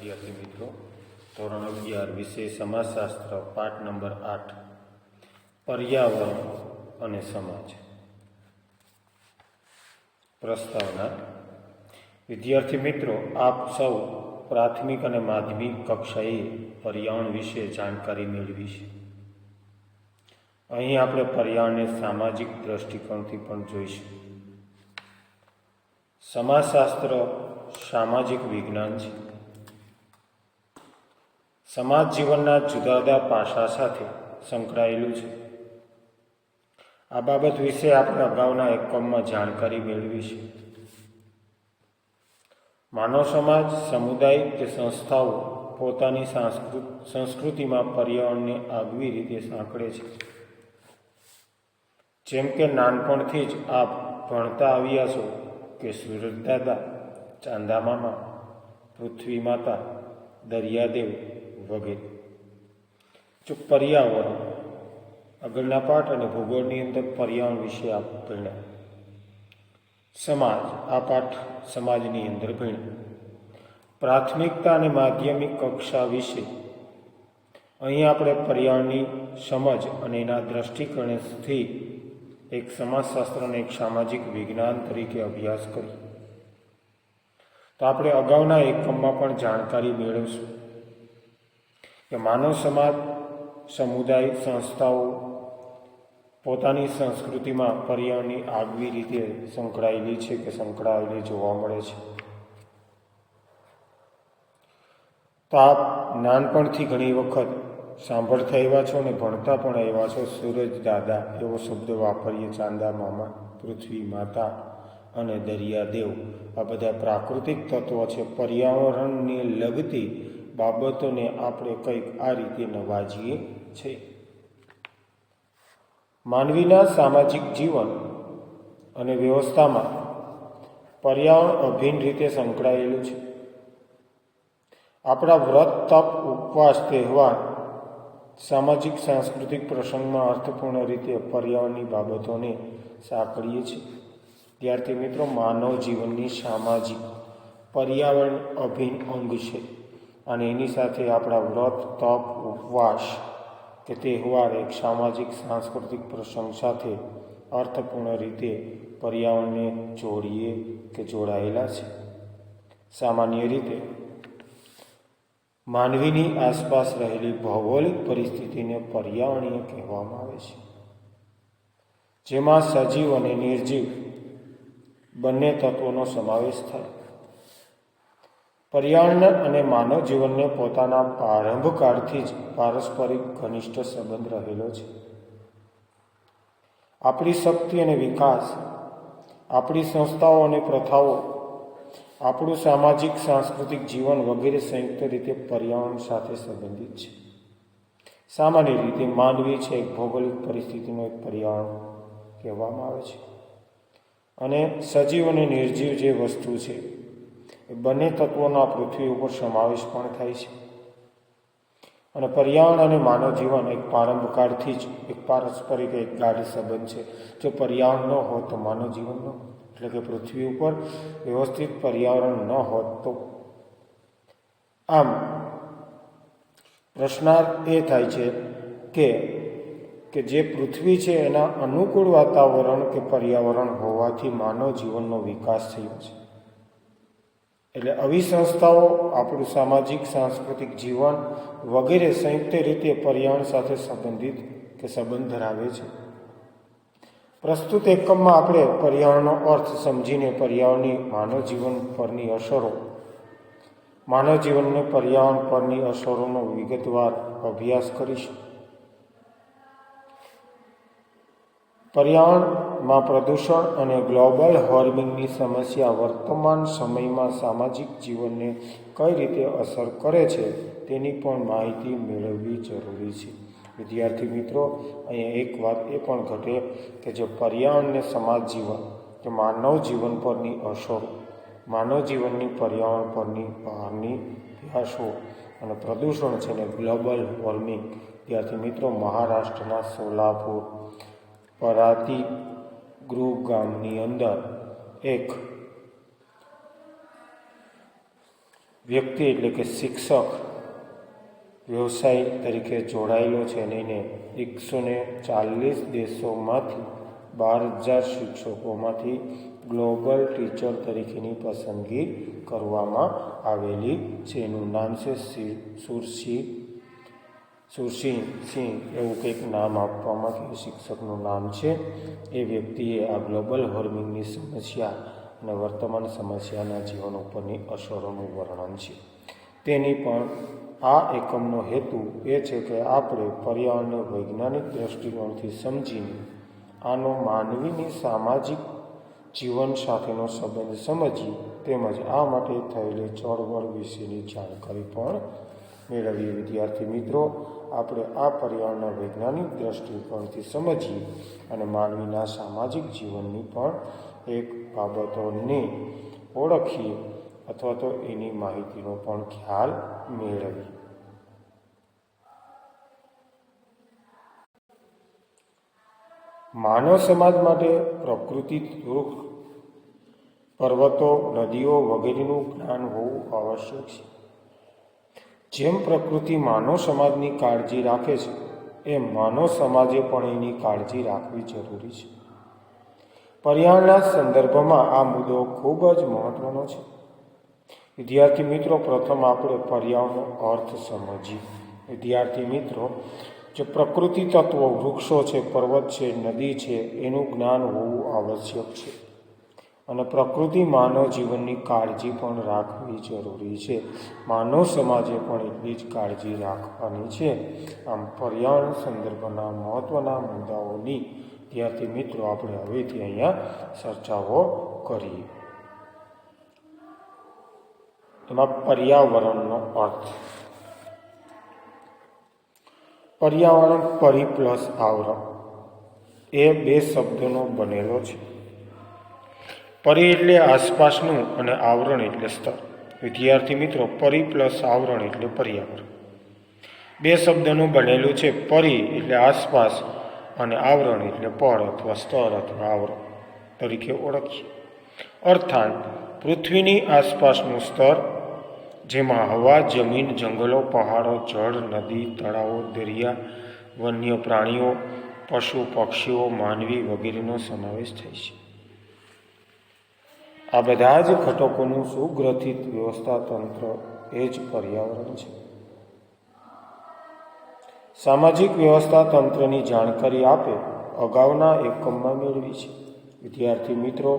વિદ્યાર્થી મિત્રો, ધોરણ 11 વિષય સમાજશાસ્ત્ર, પાઠ નંબર 8, પર્યાવરણ અને સમાજ. પ્રસ્તાવના. વિદ્યાર્થી મિત્રો, આપ સૌ પ્રાથમિક અને માધ્યમિક કક્ષાએ પર્યાવરણ વિશે જાણકારી મેળવી છે. અહીં આપણે પર્યાવરણને સામાજિક દ્રષ્ટિકોણથી પણ જોઈશું. સમાજશાસ્ત્ર સામાજિક વિજ્ઞાન છે. સમાજ જીવનના જુદા જુદા પાસા સાથે સંકળાયેલું છે. આ બાબત વિશે આપણે અગાઉના એકમમાં જાણકારી મેળવી છે. માનવ સમાજ, સમુદાય કે સંસ્થાઓ પોતાની સંસ્કૃતિમાં પર્યાવરણને આગવી રીતે સાંકળે છે. જેમ કે નાનપણથી જ આપ ભણતા આવ્યા છો કે સૂરજ દાદા, ચાંદા મામા, પૃથ્વી માતા, દરિયાદેવ વગેરે. જો પર્યાવરણ, આગળના પાઠ અને ભૂગોળની અંદર પર્યાવરણ વિશે આપ ભણ્યા. સમાજ, આ પાઠ સમાજની અંદર ભણ્યા. પ્રાથમિકતા અને માધ્યમિક કક્ષા વિશે અહીં આપણે પર્યાવરણની સમજ અને એના દ્રષ્ટિકોણથી એક સમાજશાસ્ત્ર અને એક સામાજિક વિજ્ઞાન તરીકે અભ્યાસ કરીએ. તો આપણે અગાઉના એકમમાં પણ જાણકારી મેળવશું કે માનવ સમાજ, સમુદાય, સંસ્થાઓ પોતાની સંસ્કૃતિમાં પર્યાવરણની આગવી રીતે સંકળાયેલી છે કે સંકળાયેલી જોવા મળે છે. તો આપ નાનપણથી ઘણી વખત સાંભળતા આવ્યા છો અને ભણતા પણ આવ્યા છો. સૂરજ દાદા એવો શબ્દ વાપરીએ, ચાંદા મામા, પૃથ્વી માતા અને દરિયાદેવ, આ બધા પ્રાકૃતિક તત્વો છે. પર્યાવરણને લગતી બાબતોને આપણે કંઈક આ રીતે નવાજીએ છીએ. માનવીના સામાજિક જીવન અને વ્યવસ્થામાં પર્યાવરણ અભિન્ન રીતે સંકળાયેલું છે. આપણા વ્રત, તપ, ઉપવાસ, તહેવાર, સામાજિક સાંસ્કૃતિક પ્રસંગમાં અર્થપૂર્ણ રીતે પર્યાવરણની બાબતોને સાંકળીએ છીએ. વિદ્યાર્થી મિત્રો, માનવ જીવનની સામાજિક પર્યાવરણ અભિન્ન અંગ છે અને એની સાથે આપણા વ્રત, તપ, ઉપવાસ કે તહેવાર એક સામાજિક સાંસ્કૃતિક પ્રસંગ સાથે અર્થપૂર્ણ રીતે પર્યાવરણને જોડીએ કે જોડાયેલા છે. સામાન્ય રીતે માનવીની આસપાસ રહેલી ભૌગોલિક પરિસ્થિતિને પર્યાવરણીય કહેવામાં આવે છે, જેમાં સજીવ અને નિર્જીવ બંને તત્વોનો સમાવેશ થાય. પર્યાવરણ અને માનવ જીવનને પોતાના પ્રારંભકાળથી જ પારસ્પરિક ઘનિષ્ઠ સંબંધ રહેલો છે. આપણી શક્તિ અને વિકાસ, આપણી સંસ્થાઓ અને પ્રથાઓ, આપણું સામાજિક સાંસ્કૃતિક જીવન વગેરે સંયુક્ત રીતે પર્યાવરણ સાથે સંબંધિત છે. સામાન્ય રીતે માનવી છે એક ભૌગોલિક પરિસ્થિતિનું એક પર્યાવરણ કહેવામાં આવે છે. અને સજીવ અને નિર્જીવ જે વસ્તુ છે એ બંને તત્વોનો આ પૃથ્વી ઉપર સમાવેશ પણ થાય છે. અને પર્યાવરણ અને માનવ જીવન એક પ્રારંભકાળથી જ એક પારસ્પરિક એક ગાઢ સંબંધ છે. જો પર્યાવરણ ન હોત તો માનવ જીવન ન, એટલે કે પૃથ્વી ઉપર વ્યવસ્થિત પર્યાવરણ ન હોત તો. આમ પ્રશ્નાર્થ એ થાય છે કે જે પૃથ્વી છે એના અનુકૂળ વાતાવરણ કે પર્યાવરણ હોવાથી માનવ જીવનનો વિકાસ થયો છે. એટલે આવી સંસ્થાઓ આપણું સામાજિક સાંસ્કૃતિક જીવન વગેરે સંયુક્ત રીતે પર્યાવરણ સાથે સંબંધિત કે સંબંધ ધરાવે છે. પ્રસ્તુત એકમમાં આપણે પર્યાવરણનો અર્થ સમજીને પર્યાવરણની માનવ જીવન પરની અસરો, માનવ જીવનને પર્યાવરણ પરની અસરોનો વિગતવાર અભ્યાસ કરીશું. પર્યાવરણમાં પ્રદૂષણ અને ગ્લોબલ વોર્મિંગની સમસ્યા વર્તમાન સમયમાં સામાજિક જીવનને કઈ રીતે અસર કરે છે તેની પણ માહિતી મેળવવી જરૂરી છે. વિદ્યાર્થી મિત્રો, અહીંયા એક વાત એ પણ ઘટે કે જે પર્યાવરણને સમાજ જીવન કે માનવ જીવન પરની અસરો, માનવ જીવનની પર્યાવરણ પરની બહારની અભ્યાસો અને પ્રદૂષણ છે ને ગ્લોબલ વોર્મિંગ. વિદ્યાર્થી મિત્રો, મહારાષ્ટ્રના સોલાપુર પરાતી ગૃહ ગામની અંદર એક વ્યક્તિ એટલે કે શિક્ષક વ્યવસાય તરીકે જોડાયેલો છે અને એને 140 દેશોમાંથી 12,000 શિક્ષકોમાંથી ગ્લોબલ ટીચર તરીકેની પસંદગી કરવામાં આવેલી છે. એનું નામ છે સુરસિંહ એવું કંઈક નામ આપવામાં કે શિક્ષકનું નામ છે. એ વ્યક્તિએ આ ગ્લોબલ વોર્મિંગની સમસ્યા અને વર્તમાન સમસ્યાના જીવન ઉપરની અસરોનું વર્ણન છે. તેની પણ આ એકમનો હેતુ એ છે કે આપણે પર્યાવરણને વૈજ્ઞાનિક દ્રષ્ટિકોણથી સમજીને આનો માનવીની સામાજિક જીવન સાથેનો સંબંધ સમજીએ તેમજ આ માટે થયેલી ચળવળ વિશેની જાણકારી પણ મેળવીએ. વિદ્યાર્થી મિત્રો, આપણે આ પર્યાવરણના વૈજ્ઞાનિક દ્રષ્ટિકોણથી સમજીએ અને માનવીના સામાજિક જીવનની પણ એક બાબતોને ઓળખીએ અથવા તો એની માહિતીનો પણ ખ્યાલ મેળવીએ. માનવ સમાજ માટે પ્રકૃતિ, વૃક્ષ, પર્વતો, નદીઓ વગેરેનું જ્ઞાન હોવું આવશ્યક છે. જેમ પ્રકૃતિ માનવ સમાજની કાળજી રાખે છે એમ માનવ સમાજે પણ એની કાળજી રાખવી જરૂરી છે. પર્યાવરણના સંદર્ભમાં આ મુદ્દો ખૂબ જ મહત્વનો છે. વિદ્યાર્થી મિત્રો, પ્રથમ આપણે પર્યાવરણનો અર્થ સમજીએ. વિદ્યાર્થી મિત્રો, જે પ્રકૃતિ તત્વો, વૃક્ષો છે, પર્વત છે, નદી છે, એનું જ્ઞાન હોવું આવશ્યક છે અને પ્રકૃતિ માનવ જીવનની કાળજી પણ રાખવી જરૂરી છે. માનવ સમાજે પણ એટલી જ કાળજી રાખવાની છે. આમ પર્યાવરણ સંદર્ભના મહત્વના મુદ્દાઓની વિદ્યાર્થી મિત્રો આપણે હવેથી અહીંયા ચર્ચાઓ કરીએ. એમાં પર્યાવરણનો અર્થ. પર્યાવરણ પરી પ્લસ આવરણ એ બે શબ્દોનો બનેલો છે. પરી એટલે આસપાસનું અને આવરણ એટલે સ્તર. વિદ્યાર્થી મિત્રો, પરી પ્લસ આવરણ એટલે પર્યાવરણ. બે શબ્દોનું બનેલું છે. પરી એટલે આસપાસ અને આવરણ એટલે પડ અથવા સ્તર અથવા આવરણ તરીકે ઓળખીએ. અર્થાત પૃથ્વીની આસપાસનું સ્તર, જેમાં હવા, જમીન, જંગલો, પહાડો, જળ, નદી, તળાવો, દરિયા, વન્ય પ્રાણીઓ, પશુ પક્ષીઓ, માનવી વગેરેનો સમાવેશ થાય છે. આ બધા જ ઘટકોનું સુગ્રથિત વ્યવસ્થા તંત્ર એ જ પર્યાવરણ છે. સામાજિક વ્યવસ્થા તંત્રની જાણકારી આપે અગાઉના એકમમાં મેળવી છે. વિદ્યાર્થી મિત્રો,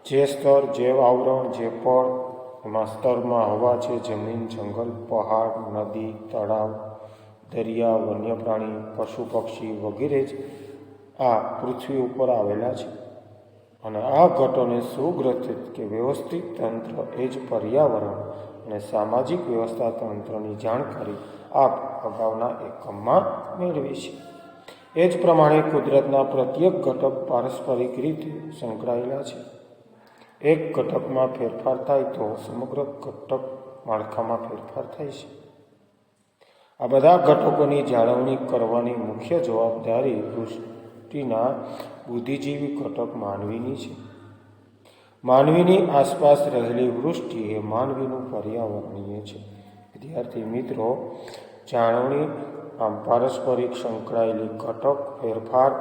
જે સ્તર, જે આવરણ, જે પડ, એમાં સ્તરમાં હવા છે, જમીન, જંગલ, પહાડ, નદી, તળાવ, દરિયા, વન્ય પ્રાણી, પશુ પક્ષી વગેરે જ આ પૃથ્વી ઉપર આવેલા છે અને આ ઘટોને સુગ્રથિત કે વ્યવસ્થિત તંત્ર એ જ પર્યાવરણ અને સામાજિક વ્યવસ્થા તંત્રની જાણકારી આપ અગાઉના એકમમાં મેળવી છે. એ જ પ્રમાણે કુદરતના પ્રત્યેક ઘટક પારસ્પરિક રીતે સંકળાયેલા છે. એક ઘટકમાં ફેરફાર થાય તો સમગ્ર ઘટક માળખામાં ફેરફાર થાય છે. આ બધા ઘટકોની જાળવણી કરવાની મુખ્ય જવાબદારી વૃષ્ટિના બુદ્ધિજીવી ઘટક માનવીની છે. માનવીની આસપાસ રહેલી વૃષ્ટિ એ માનવીનું પર્યાવરણીય છે. વિદ્યાર્થી મિત્રો, જાળવણી આમ પારસ્પરિક સંકળાયેલી ઘટક ફેરફાર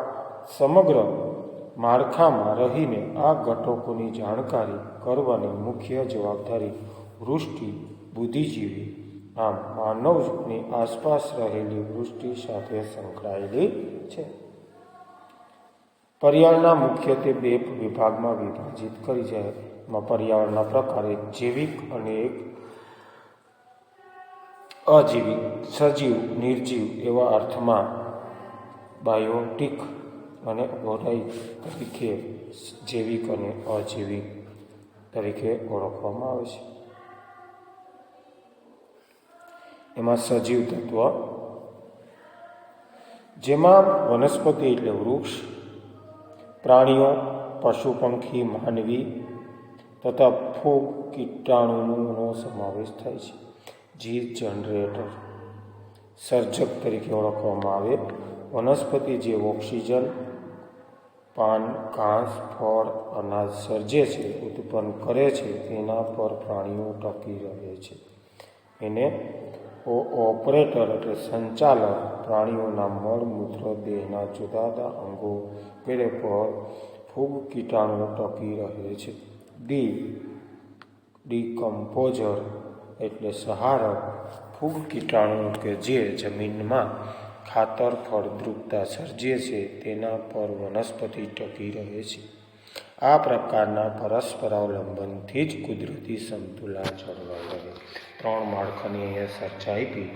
સમગ્ર માળખામાં રહીને આ ઘટકોની જાણકારી કરવાની મુખ્ય જવાબદારી વૃષ્ટિ બુદ્ધિજીવી આમ માનવની આસપાસ રહેલી વૃષ્ટિ સાથે સંકળાયેલી છે. પર્યાવરણના મુખ્યત્વે બે વિભાગમાં વિભાજિત કરી છે. એમાં પર્યાવરણના પ્રકાર એક જૈવિક અને એક અજૈવિક, સજીવ, નિર્જીવ એવા અર્થમાં બાયોટિક અને ઓરાઇક તરીકે જૈવિક અને અજૈવિક તરીકે ઓળખવામાં આવે છે. એમાં સજીવ તત્વ, જેમાં વનસ્પતિ એટલે વૃક્ષ, પ્રાણીઓ, પશુ પંખી, માનવી તથા ફૂગ કીટાણુનો સમાવેશ થાય છે. જીવ જનરેટર સર્જક તરીકે ઓળખવામાં આવે. વનસ્પતિ જે ઓક્સિજન, પાન, ઘાસ, ફળ, અનાજ સર્જે છે, ઉત્પન્ન કરે છે, તેના પર પ્રાણીઓ ટકી રહે છે. એને ઓપરેટર એટલે સંચાલક પ્રાણીઓના મળમૂત્ર, દેહના જુદા જુદા અંગો વગેરે પર ફૂગ કીટાણુઓ ટકી રહે છે. ડીકમ્પોઝર એટલે સહારક ફૂગ કીટાણુઓ કે જે જમીનમાં ખાતર, ફળદ્રુપતા સર્જે છે, તેના પર વનસ્પતિ ટકી રહે છે. આ પ્રકારના પરસ્પરાવલંબનથી જ કુદરતી સમતુલા જળવાઈ રહે. 3 માળખાની અહીંયા ચર્ચા આપી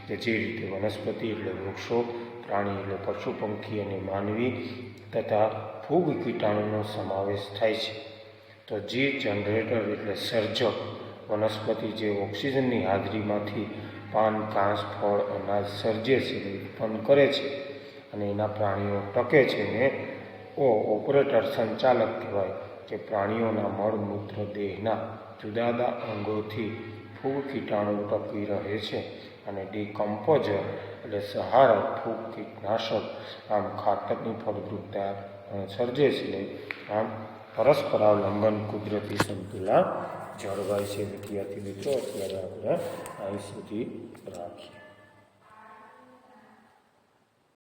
કે જે રીતે વનસ્પતિ એટલે વૃક્ષો, પ્રાણી એટલે પશુ, પંખી અને માનવી તથા ફૂગ કીટાણુનો સમાવેશ થાય છે. તો જે જનરેટર એટલે સર્જક વનસ્પતિ જે ઓક્સિજનની હાજરીમાંથી પાન, ઘાસ, ફળ, અનાજ સર્જે છે, ઉત્પન્ન કરે છે અને એના પ્રાણીઓ ટકે છે ને ઓપરેટર સંચાલક કહેવાય કે પ્રાણીઓના મળમૂત્ર, દેહના જુદા જુદા અંગોથી ફૂગ કીટાણુ ટકી રહે છે. અને ડીકમ્પોઝર એટલે સહારક ફૂગ કીટનાશક આમ ખાતરની ફળદ્રુપતા સર્જે છે. આમ પરસ્પરાવલંબન કુદરતી સંતુલન જળવાય છે. વિદ્યાર્થી મિત્રો, અત્યારે આપણે અહીં સુધી રાખીએ.